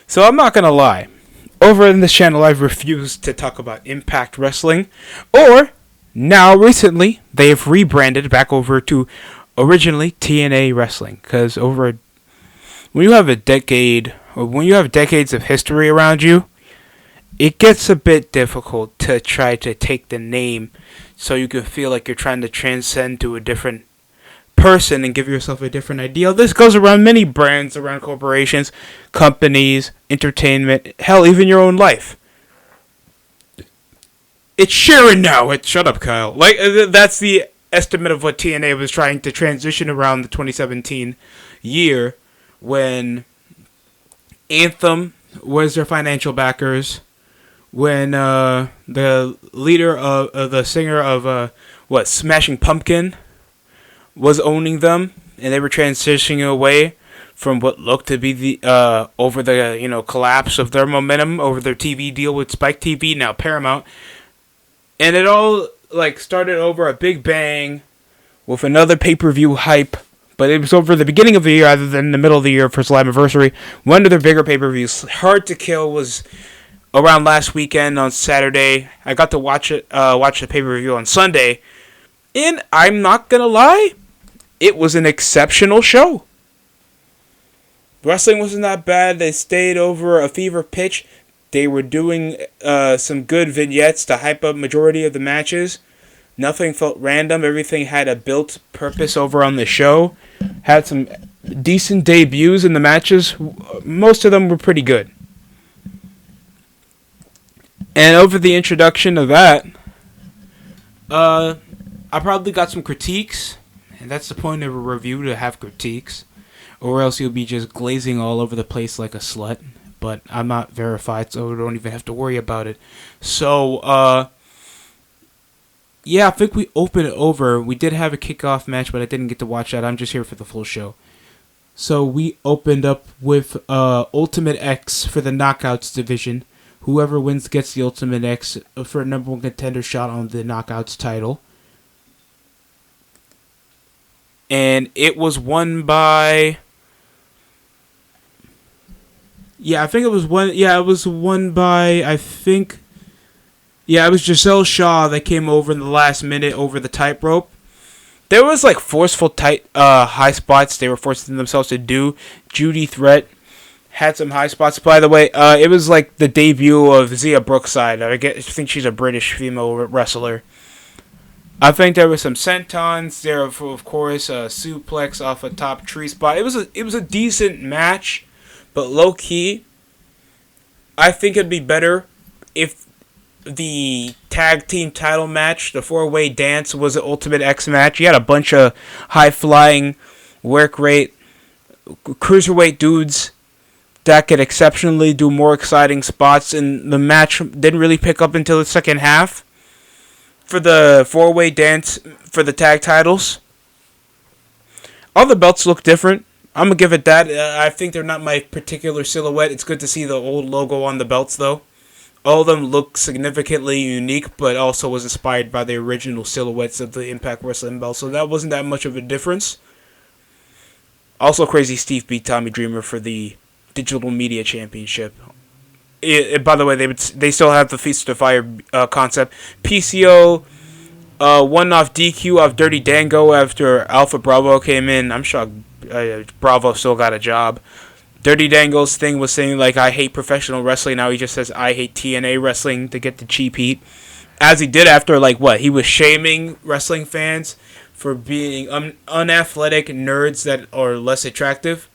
So I'm not gonna lie. Over in this channel, I've refused to talk about Impact Wrestling, or now recently they've rebranded back over to originally TNA Wrestling. Because when you have a decade, or when you have decades of history around you, it gets a bit difficult to try to take the name so you can feel like you're trying to transcend to a different person and give yourself a different ideal. This goes around many brands, around corporations, companies, entertainment, hell, even your own life. It's Sharon now. Shut up, Kyle. That's the estimate of what TNA was trying to transition around the 2017 year when Anthem was their financial backers, when the leader of the singer of Smashing Pumpkin was owning them, and they were transitioning away from what looked to be the over the collapse of their momentum over their TV deal with Spike TV, now Paramount, and it all started over a big bang with another pay-per-view hype. But it was over the beginning of the year rather than the middle of the year for Slammiversary. One of their bigger pay-per-views, Hard to Kill, was around last weekend on Saturday. I got to watch the pay-per-view on Sunday, and I'm not gonna lie, it was an exceptional show. Wrestling wasn't that bad. They stayed over a fever pitch. They were doing some good vignettes to hype up majority of the matches. Nothing felt random. Everything had a built purpose over on the show. Had some decent debuts in the matches. Most of them were pretty good. And over the introduction of that, I probably got some critiques. And that's the point of a review, to have critiques. Or else you'll be just glazing all over the place like a slut. But I'm not verified, so I don't even have to worry about it. So, yeah, I think we opened it over. We did have a kickoff match, but I didn't get to watch that. I'm just here for the full show. So we opened up with Ultimate X for the Knockouts division. Whoever wins gets the Ultimate X for a number one contender shot on the Knockouts title. And it was won by... Yeah, I think it was one. Yeah, it was won by, I think... Yeah, it was Giselle Shaw that came over in the last minute over the tightrope. There was forceful high spots they were forcing themselves to do. Judy Threat had some high spots. By the way, it was the debut of Zia Brookside. I think she's a British female wrestler. I think there was some sentons. There, of course, a suplex off a top tree spot. It was a decent match, but low key, I think it'd be better if the tag team title match, the 4-way dance, was an Ultimate X match. You had a bunch of high-flying, work rate, cruiserweight dudes that could exceptionally do more exciting spots, and the match didn't really pick up until the second half for the 4-way dance for the tag titles. All the belts look different. I'm going to give it that. I think they're not my particular silhouette. It's good to see the old logo on the belts, though. All of them look significantly unique, but also was inspired by the original silhouettes of the Impact Wrestling belt, so that wasn't that much of a difference. Also, Crazy Steve beat Tommy Dreamer for the Digital Media Championship. By the way, they still have the Feast of Fire concept. PCO won off DQ off Dirty Dango after Alpha Bravo came in. I'm shocked Bravo still got a job. Dirty Dango's thing was saying, I hate professional wrestling. Now he just says, I hate TNA wrestling to get the cheap heat. As he did after, he was shaming wrestling fans for being unathletic nerds that are less attractive.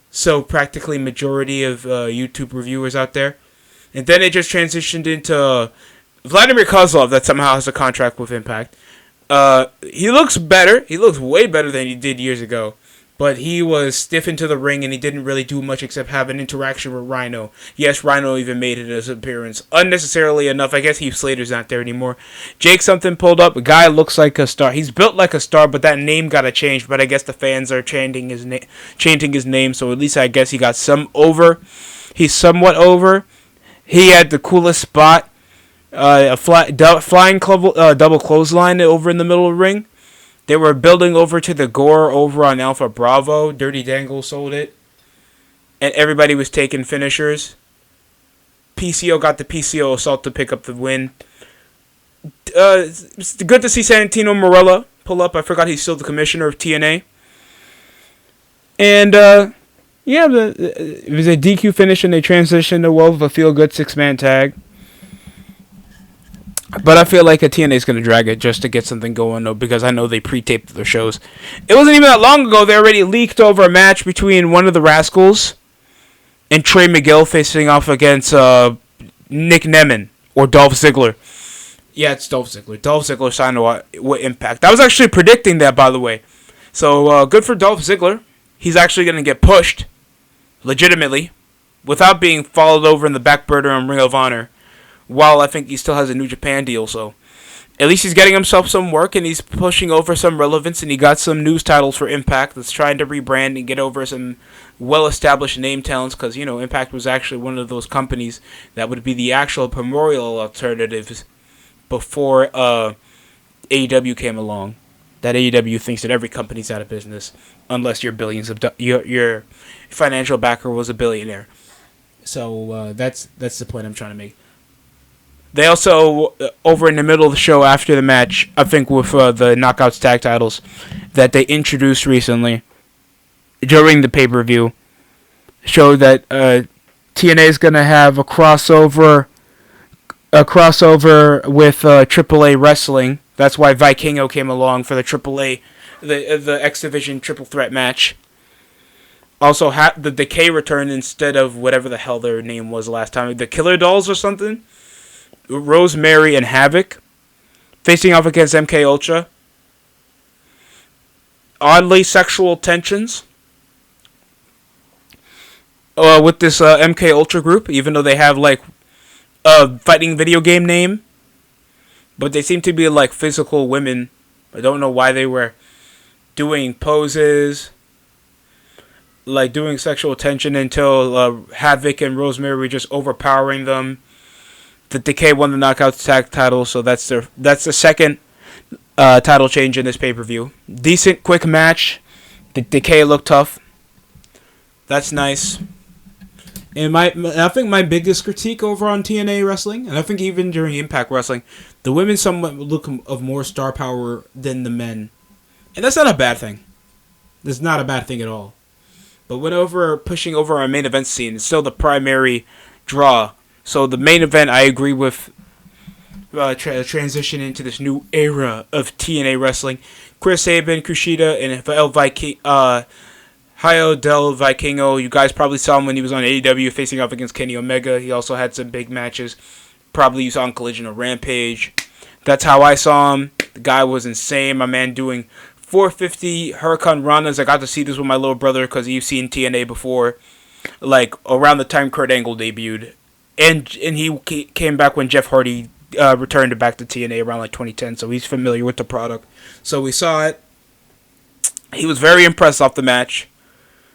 So practically majority of YouTube reviewers out there. And then it just transitioned into Vladimir Kozlov that somehow has a contract with Impact. He looks better. He looks way better than he did years ago. But he was stiff into the ring, and he didn't really do much except have an interaction with Rhino. Yes, Rhino even made it his appearance. Unnecessarily enough. I guess Heath Slater's not there anymore. Jake something pulled up. A guy looks like a star. He's built like a star, but that name got to change. But I guess the fans are chanting his name, so at least I guess he got some over. He's somewhat over. He had the coolest spot. A flying double clothesline over in the middle of the ring. They were building over to the gore over on Alpha Bravo. Dirty Dangle sold it. and everybody was taking finishers. PCO got the PCO assault to pick up the win. It's good to see Santino Marella pull up. I forgot he's still the commissioner of TNA. And, it was a DQ finish and they transitioned to well with a feel-good 6-man tag. But I feel like a TNA is going to drag it just to get something going, though, because I know they pre-taped their shows. It wasn't even that long ago they already leaked over a match between one of the Rascals and Trey Miguel facing off against Nick Nemeth or Dolph Ziggler. Yeah, it's Dolph Ziggler. Dolph Ziggler signed with Impact. I was actually predicting that, by the way. So, good for Dolph Ziggler. He's actually going to get pushed, legitimately, without being followed over in the back burner on Ring of Honor. While I think he still has a New Japan deal, so at least he's getting himself some work and he's pushing over some relevance, and he got some news titles for Impact that's trying to rebrand and get over some well-established name talents, because, Impact was actually one of those companies that would be the actual primordial alternatives before AEW came along. That AEW thinks that every company's out of business unless your your financial backer was a billionaire. So that's the point I'm trying to make. They also, over in the middle of the show after the match, I think with the Knockouts tag titles that they introduced recently during the pay-per-view, showed that TNA is going to have a crossover with AAA Wrestling. That's why Vikingo came along for the AAA, the X Division triple threat match. Also, the Decay returned instead of whatever the hell their name was last time. The Killer Dolls or something? Rosemary and Havoc facing off against MK Ultra. Oddly sexual tensions with this MK Ultra group, even though they have like a fighting video game name, but they seem to be like physical women. I don't know why they were doing poses, like doing sexual tension, until Havoc and Rosemary were just overpowering them. The Decay won the Knockouts tag title, so that's the second title change in this pay-per-view. Decent, quick match. The Decay looked tough. That's nice. And I think my biggest critique over on TNA Wrestling, and I think even during Impact Wrestling, the women somewhat look of more star power than the men. And that's not a bad thing. That's not a bad thing at all. But whenever pushing over our main event scene, it's still the primary draw. So the main event, I agree with transition into this new era of TNA wrestling. Chris Sabin, Kushida, and Hijo del Vikingo. You guys probably saw him when he was on AEW facing off against Kenny Omega. He also had some big matches. Probably you saw on Collision or Rampage. That's how I saw him. The guy was insane. My man doing 450 Hurricane Ranas. I got to see this with my little brother because he's seen TNA before. Like around the time Kurt Angle debuted. And he came back when Jeff Hardy returned back to TNA around like 2010, so he's familiar with the product. So we saw it. He was very impressed off the match.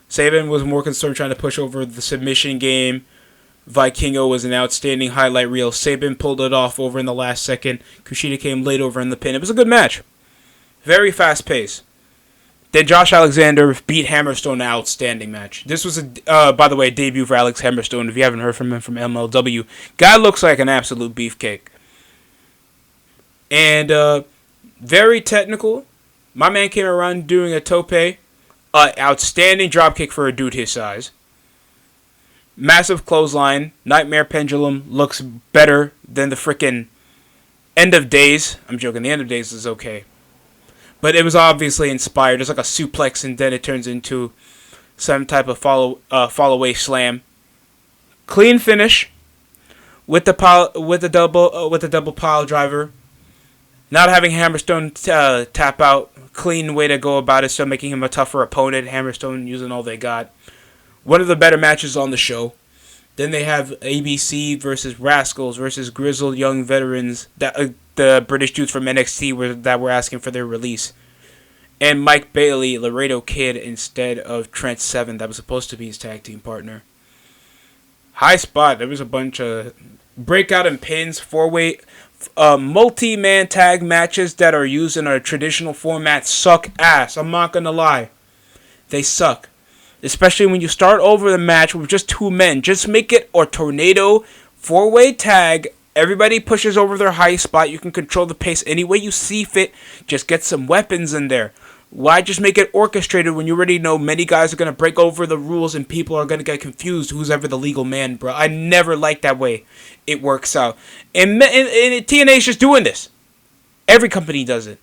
Sabin was more concerned trying to push over the submission game. Vikingo was an outstanding highlight reel. Sabin pulled it off over in the last second. Kushida came late over in the pin. It was a good match. Very fast pace. Then Josh Alexander beat Hammerstone in an outstanding match. This was, by the way, a debut for Alex Hammerstone. If you haven't heard from him from MLW, guy looks like an absolute beefcake. And very technical. My man came around doing a tope. Outstanding dropkick for a dude his size. Massive clothesline. Nightmare Pendulum looks better than the frickin' End of Days. I'm joking. The End of Days is okay. But it was obviously inspired. It's like a suplex, and then it turns into some type of fall away slam. Clean finish with the double pile driver. Not having Hammerstone tap out. Clean way to go about it. Still making him a tougher opponent. Hammerstone using all they got. One of the better matches on the show. Then they have ABC versus Rascals versus Grizzled Young Veterans. The British dudes from NXT that were asking for their release. And Mike Bailey, Laredo Kid, instead of Trent Seven, that was supposed to be his tag team partner. High spot. There was a bunch of breakout and pins, four-way, multi-man tag matches that are used in our traditional format suck ass. I'm not going to lie. They suck. especially when you start over the match with just 2 men. Just make it a tornado 4-way tag. Everybody pushes over their high spot. You can control the pace any way you see fit. Just get some weapons in there. Why just make it orchestrated when you already know many guys are going to break over the rules and people are going to get confused who's ever the legal man, bro? I never liked that way it works out. And TNA is just doing this. Every company does it.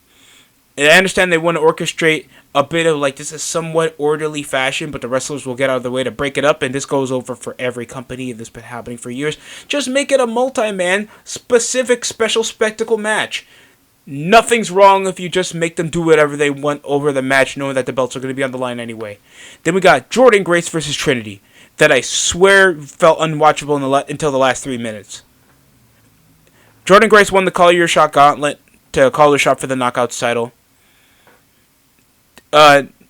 And I understand they want to orchestrate a bit of like this is somewhat orderly fashion, but the wrestlers will get out of the way to break it up, and this goes over for every company. This has been happening for years. Just make it a multi-man, specific, special spectacle match. Nothing's wrong if you just make them do whatever they want over the match, knowing that the belts are going to be on the line anyway. Then we got Jordynne Grace versus Trinity, that I swear felt unwatchable until the last 3 minutes. Jordynne Grace won the Call Your Shot gauntlet to call her shot for the Knockouts title.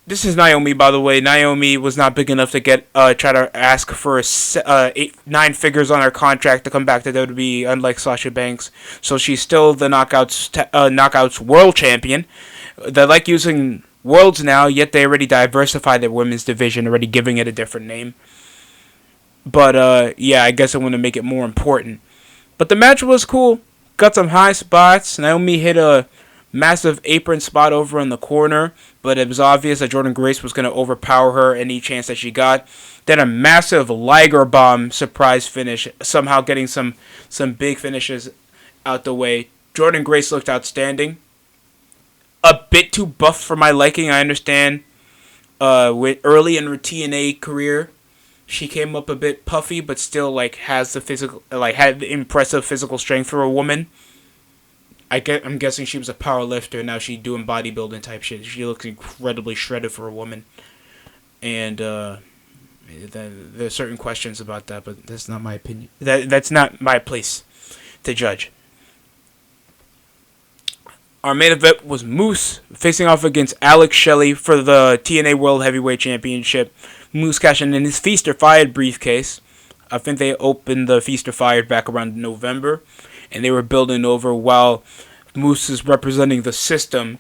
This is Naomi, by the way. Naomi was not big enough to try to ask for 9 figures on her contract to come back to WWE, unlike Sasha Banks. So she's still the Knockouts World Champion. They like using worlds now, yet they already diversified their women's division, already giving it a different name. But yeah, I guess I want to make it more important. But the match was cool. Got some high spots. Naomi hit a massive apron spot over in the corner, but it was obvious that Jordynne Grace was going to overpower her any chance that she got. Then a massive Liger Bomb surprise finish, somehow getting some big finishes out the way. Jordynne Grace looked outstanding. A bit too buff for my liking, I understand. With early in her TNA career, she came up a bit puffy, but still has the physical, had the impressive physical strength for a woman. I'm guessing she was a power lifter. Now she's doing bodybuilding type shit. She looks incredibly shredded for a woman. And there's certain questions about that, but that's not my opinion. That's not my place to judge. Our main event was Moose facing off against Alex Shelley for the TNA World Heavyweight Championship. Moose cashing in his Feast or Fired briefcase. I think they opened the Feast or Fired back around November. And they were building over while Moose is representing the system.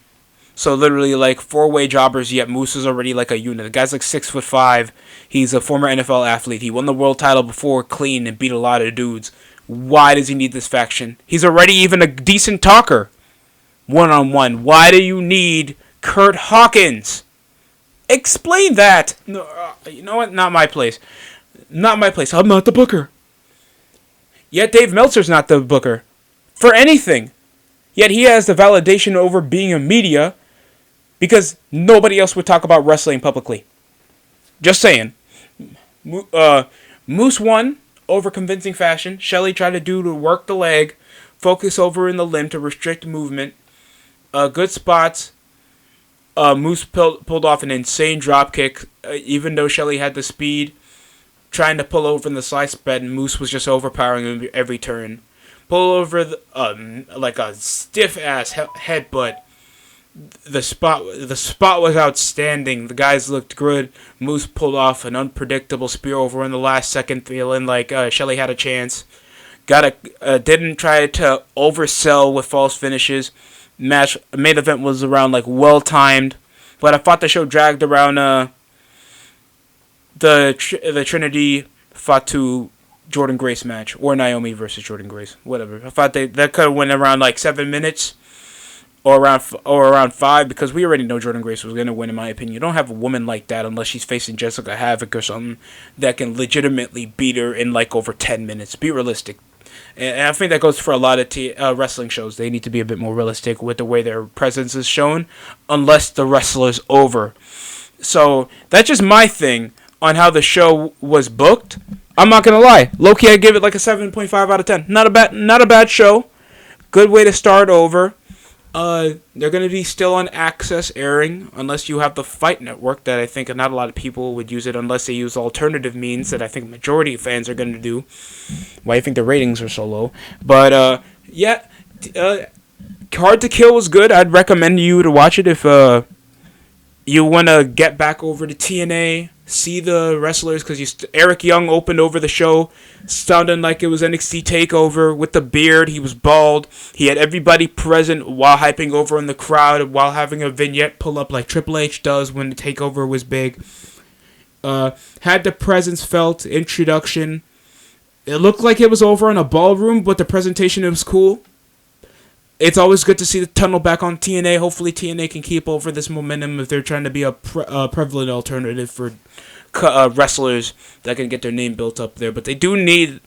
So literally 4-way jobbers, yet Moose is already like a unit. The guy's 6'5". He's a former NFL athlete. He won the world title before clean and beat a lot of dudes. Why does he need this faction? He's already even a decent talker. One-on-one. Why do you need Kurt Hawkins? Explain that. No, you know what? Not my place. Not my place. I'm not the booker. Yet Dave Meltzer's not the booker for anything. Yet he has the validation over being a media because nobody else would talk about wrestling publicly. Just saying. Moose won over convincing fashion. Shelley tried to work the leg, focus over in the limb to restrict movement. Good spots. Moose pulled off an insane drop kick, even though Shelley had the speed. Trying to pull over in the slice bed, and Moose was just overpowering him every turn. Pull over like a stiff ass headbutt. The spot was outstanding. The guys looked good. Moose pulled off an unpredictable spear over in the last second, feeling like Shelley had a chance. Didn't try to oversell with false finishes. Main event was around well timed, but I thought the show dragged around. The Trinity Fatu Jordynne Grace match, or Naomi versus Jordynne Grace, whatever. I thought that could have went around 7 minutes, or around 5, because we already know Jordynne Grace was gonna win, in my opinion. You don't have a woman like that unless she's facing Jessica Havoc or something that can legitimately beat her in over 10 minutes. Be realistic. And I think that goes for a lot of wrestling shows. They need to be a bit more realistic with the way their presence is shown, unless the wrestler's over. So that's just my thing on how the show was booked. I'm not gonna lie, low-key I give it a 7.5 out of 10. Not a bad show. Good way to start over. They're gonna be still on Access airing unless you have the Fight Network, that I think not a lot of people would use it unless they use alternative means that I think majority of fans are gonna do. Why I think the ratings are so low. But yeah, Hard to Kill was good. I'd recommend you to watch it if you want to get back over to TNA, see the wrestlers, because Eric Young opened over the show, sounding like it was NXT TakeOver with the beard. He was bald. He had everybody present while hyping over in the crowd, while having a vignette pull up like Triple H does when the TakeOver was big. Had the presence felt, introduction. It looked like it was over in a ballroom, but the presentation, it was cool. It's always good to see the tunnel back on TNA. Hopefully TNA can keep over this momentum if they're trying to be a prevalent alternative for wrestlers that can get their name built up there. But they do need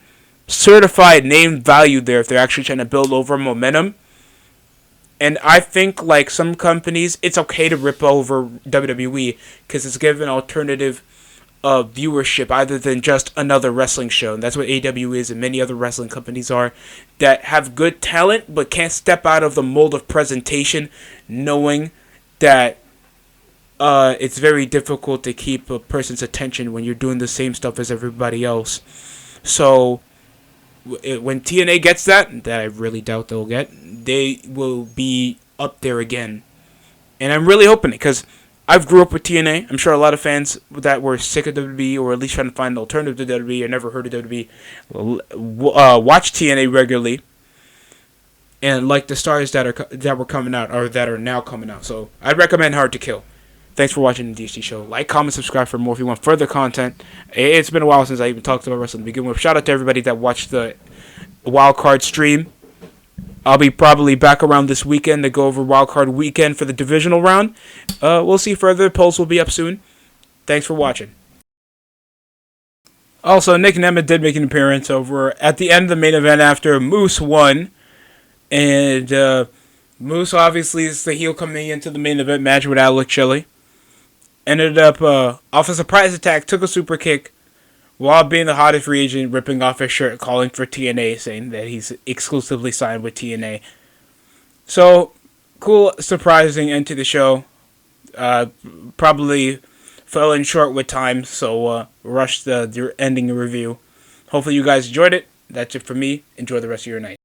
certified name value there if they're actually trying to build over momentum. And I think, like some companies, it's okay to rip over WWE because it's given alternative viewership other than just another wrestling show. And that's what AEW is, and many other wrestling companies are that have good talent but can't step out of the mold of presentation, knowing that it's very difficult to keep a person's attention when you're doing the same stuff as everybody else. So when TNA gets that I really doubt they'll get, they will be up there again. And I'm really hoping it, because I've grew up with TNA. I'm sure a lot of fans that were sick of WWE, or at least trying to find an alternative to WWE, or never heard of WWE, watch TNA regularly, and like the stars that were coming out, or that are now coming out. So I'd recommend Hard to Kill. Thanks for watching the DHT Show. Like, comment, subscribe for more if you want further content. It's been a while since I even talked about wrestling to begin with. Shout out to everybody that watched the Wildcard stream. I'll be probably back around this weekend to go over Wildcard weekend for the divisional round. We'll see further. Polls will be up soon. Thanks for watching. Also, Nick Nemeth did make an appearance over at the end of the main event after Moose won. And Moose obviously is the heel coming into the main event match with Alex Shelley. Ended up off a surprise attack, took a super kick, while being the hottest free agent, ripping off his shirt, calling for TNA, saying that he's exclusively signed with TNA. So, cool, surprising end to the show. Probably fell in short with time, so rushed the ending review. Hopefully you guys enjoyed it. That's it for me. Enjoy the rest of your night.